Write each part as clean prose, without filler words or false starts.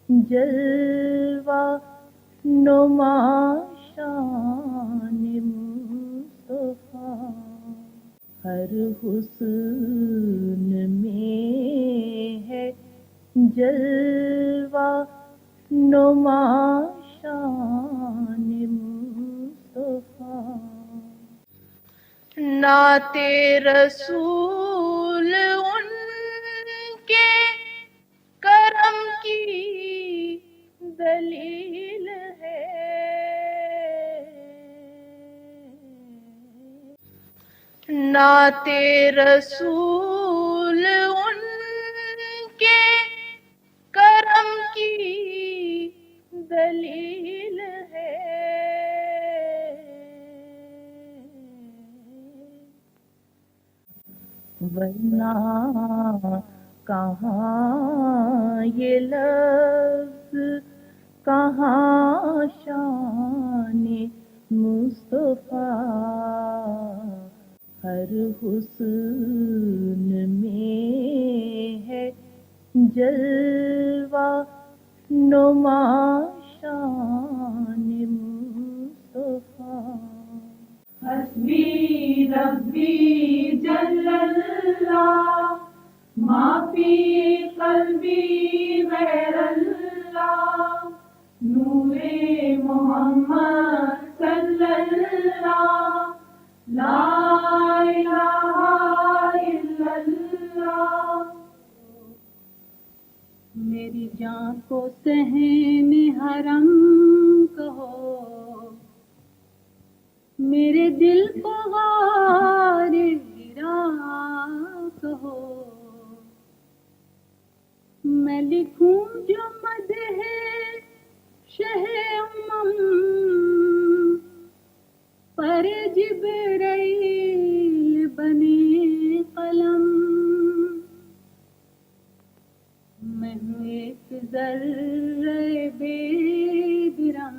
جلوہ نما شان مصطفیٰ، ہر حسن میں ہے جلوہ نما شان مصطفیٰ، نعت رسول ان کے کرم کی دلیل ہے، نعت رسول ان کے کرم کی دلیل ہے، ورنہ کہاں یہ لفظ، کہاں شان مصطفیٰ، ہر حسن میں ہے جلوہ نما شان مصطفیٰ، حسبی ربی جل اللہ ما فی قلبی غیر اللہ، نور محمد صلی اللہ، لا الہ الا اللہ، میری جان کو صحن حرم کہو، میرے دل کو غار ہرا کہو، میں لکھوں جو مدح شہ امم پر جبرائیل بنے قلم، میں ہوں ایک ذرہ بے درم،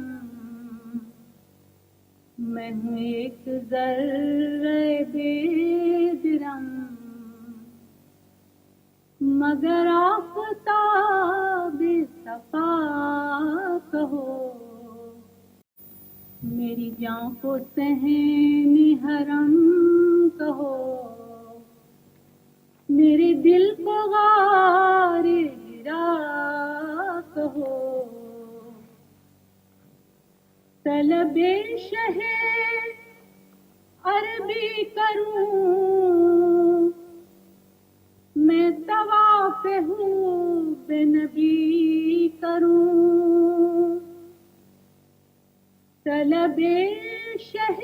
میں ہوں ایک ذرہ بے درم، مگر آفتاب صفا کہو، میری جان کو صحن حرم کہو، میرے دل کو غار ہرا کہو، طلب شہ عربی کروں، میں طواف حب نبی کروں، طلب شہ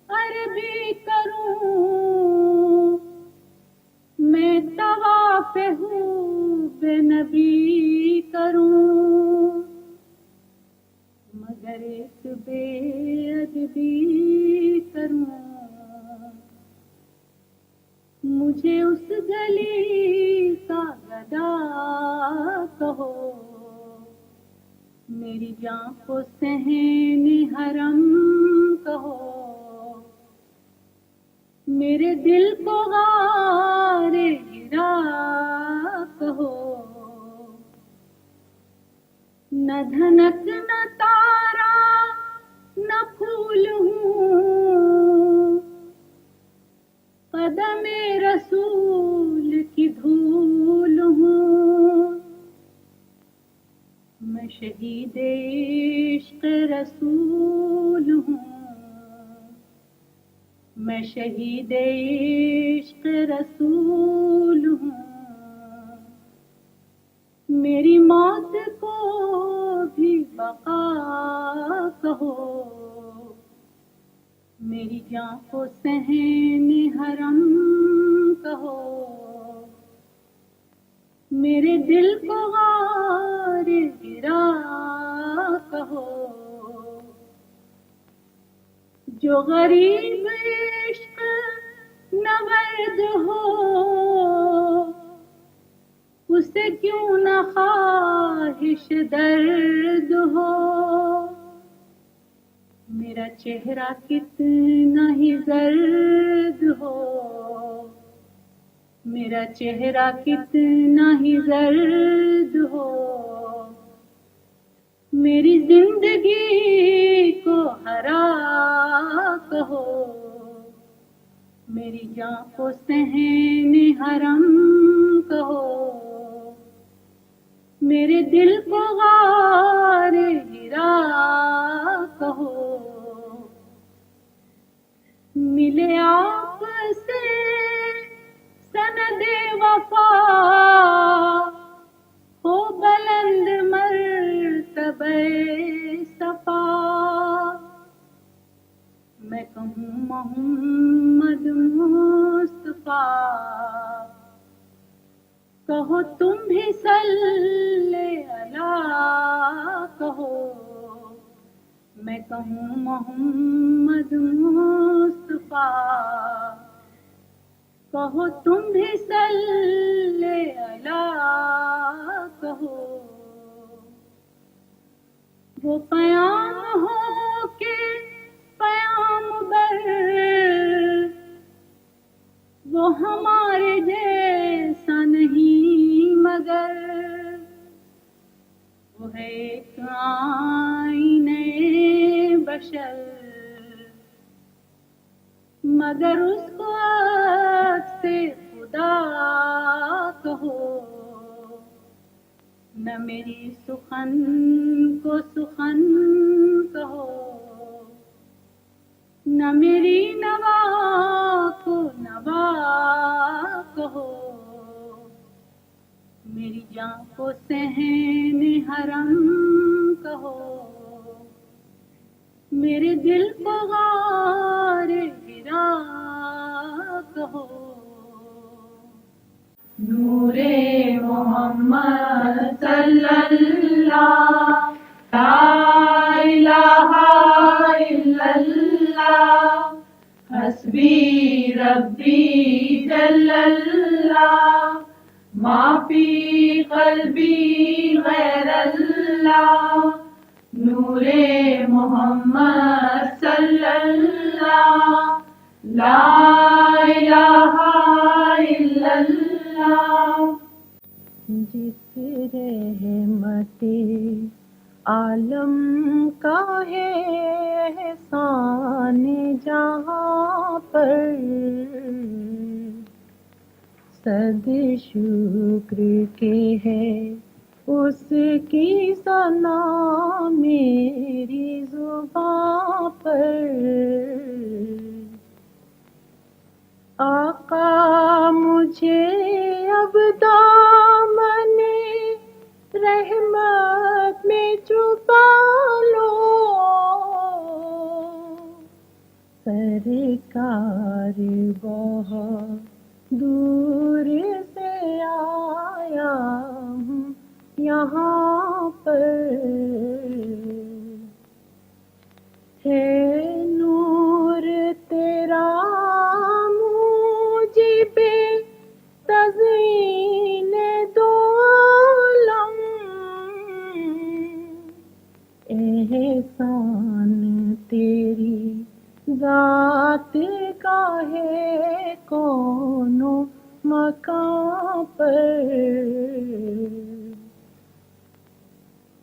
عربی کروں، میں طواف حب نبی کروں، مگر ایک بے ادبی کروں، مجھے اس گلی کا گدا کہو، میری جان کو صحن حرم کہو، میرے دل کو غار ہرا کہو، نہ دھنک نہ تارا نہ پھول ہوں، قدم رسول کی دھول ہوں، میں شہید عشق رسول ہوں، میں شہید عشق رسول ہوں، میری موت کو بھی بقا کہو، میری جان کو صحن حرم کہو، میرے دل کو غار ہرا کہو، جو غریب عشق نورد ہو، اسے کیوں نہ خواہش درد ہو، میرا چہرہ کتنا ہی زرد ہو، میرا چہرہ کتنا ہی زرد ہو، میری زندگی کو ہرا کہو، میری جان کو صحن حرم کہو، میرے دل کو غار ہرا کہو، ملے آپ سے سند وفا، ہو بلند مرتبہ صفا، میں کہوں محمد مصطفیٰ، کہو تم بھی صلی اللہ کہو، میں کہوں محمد مصطفیٰ، کہو تم بھی صلی اللہ کہو، وہ پیام ہو کہ پیام بر، وہ ہمارے جیسا نہیں مگر، وہ ہے ایک آئینہ بشر، مگر اس کو عکس خدا کہو، نہ میری سخن کو سخن کہو، نہ میری نوا کو نوا کہو، میری جان کو صحن حرم کہو، میرے دل کو غار ہرا کہو، نور محمد صلی اللہ، لا الہ الا اللہ، حسبی ربی جل اللہ، ما فی قلبی غیر اللہ، نور محمد صلی اللہ، لا الہ الا اللہ۔ جس رحمت عالم کا ہے احسان جہاں پر، صد شکر کے ہے اس کی ثنا میری زباں پر، آقا مجھے اب دامن رحمت میں چھپا لو، سرکار بہت دور سے آیا ہوں یہاں پر، ہے نور تیرا موجب تزئین دو عالم، احسان تیری ذات کا ہے کون و مکان پر،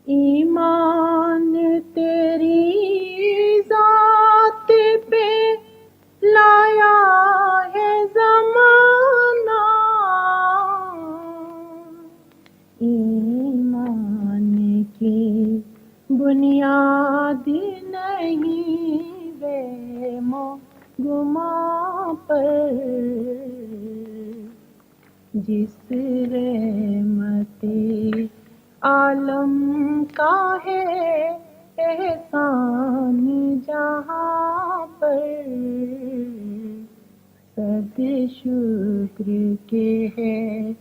ایمان تیری ذات پہ لایا ہے زمانہ، ایمان کی بنیاد نہیں وہم و گمان پر، جس رحمت عالم کا ہے احسان جہاں پر، صد شکر کے ہے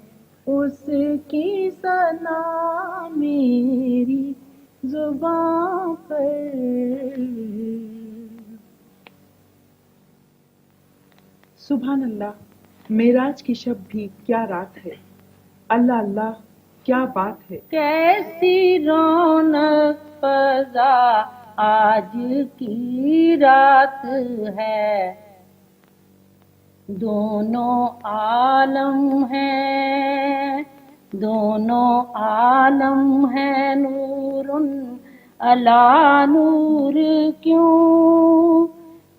اس کی ثنا میری زباں پر۔ سبحان اللہ، معراج کی شب بھی کیا رات ہے، اللہ اللہ کیا بات ہے، کیسی رونق فضا آج کی رات ہے، دونوں عالم ہیں، دونوں عالم ہیں نور الا نور کیوں،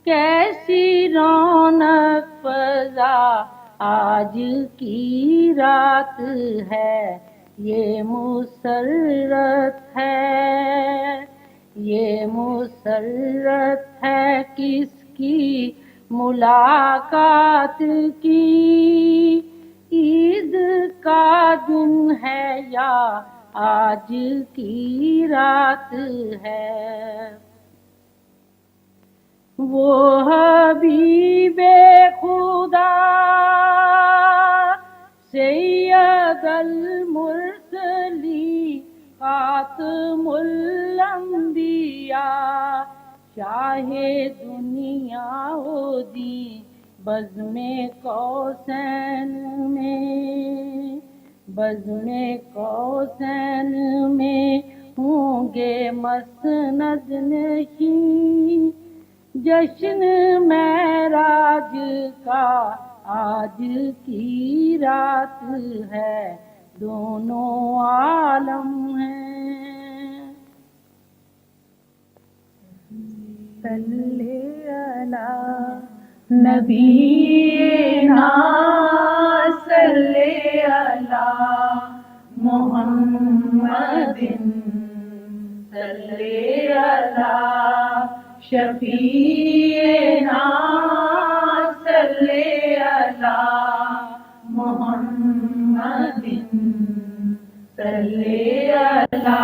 کیسی رونق فضا آج کی رات ہے، یہ مسرت ہے، یہ مسرت ہے کس کی ملاقات کی، عید کا دن ہے یا آج کی رات ہے۔ وہ حبیب خدا سید المرسلی خاتم الانبیاء، شاہ دنیا ہو دی بزم کوثین میں، بزم کوثین میں ہوں گے مسند نشین، جشن معراج کا آج کی رات ہے، دونوں عالم ہیں۔ صلی علی نبینا صلی علی محمد صلی علی شفیعنا صلی علی محمد صلی علی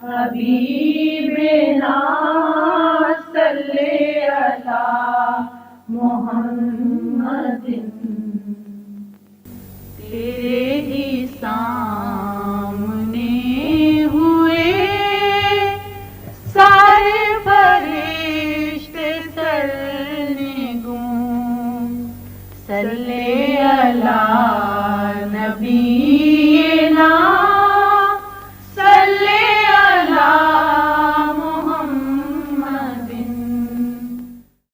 حبیبنا صلی علی محمد۔ تیرے ہی سامنے ہوئے سارے فرشتے سرنگوں، صلی علی